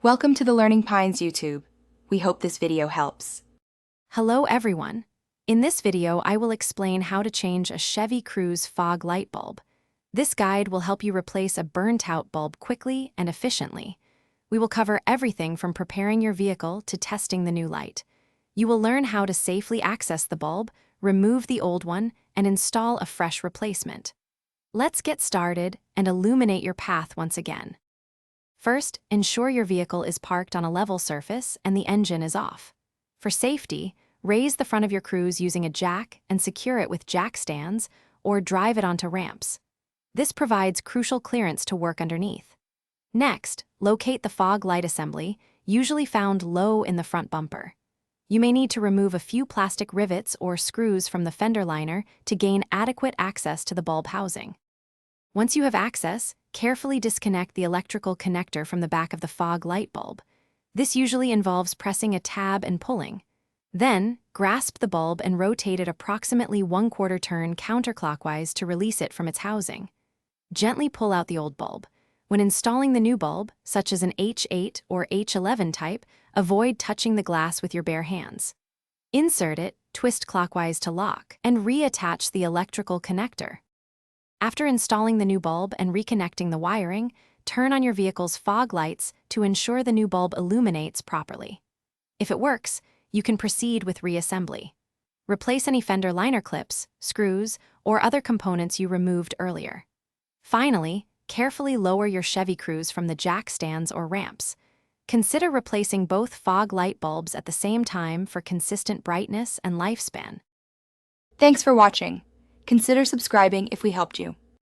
Welcome to the Learning Pines YouTube. We hope this video helps. Hello everyone. In this video, I will explain how to change a Chevy Cruze fog light bulb. This guide will help you replace a burnt-out bulb quickly and efficiently. We will cover everything from preparing your vehicle to testing the new light. You will learn how to safely access the bulb, remove the old one, and install a fresh replacement. Let's get started and illuminate your path once again. First, ensure your vehicle is parked on a level surface and the engine is off. For safety, raise the front of your Cruze using a jack and secure it with jack stands or drive it onto ramps. This provides crucial clearance to work underneath. Next, locate the fog light assembly, usually found low in the front bumper. You may need to remove a few plastic rivets or screws from the fender liner to gain adequate access to the bulb housing. Once you have access, carefully disconnect the electrical connector from the back of the fog light bulb. This usually involves pressing a tab and pulling. Then, grasp the bulb and rotate it approximately 1/4 turn counterclockwise to release it from its housing. Gently pull out the old bulb. When installing the new bulb, such as an H8 or H11 type, avoid touching the glass with your bare hands. Insert it, twist clockwise to lock, and reattach the electrical connector. After installing the new bulb and reconnecting the wiring, turn on your vehicle's fog lights to ensure the new bulb illuminates properly. If it works, you can proceed with reassembly. Replace any fender liner clips, screws, or other components you removed earlier. Finally, carefully lower your Chevy Cruze from the jack stands or ramps. Consider replacing both fog light bulbs at the same time for consistent brightness and lifespan. Thanks for watching. Consider subscribing if we helped you.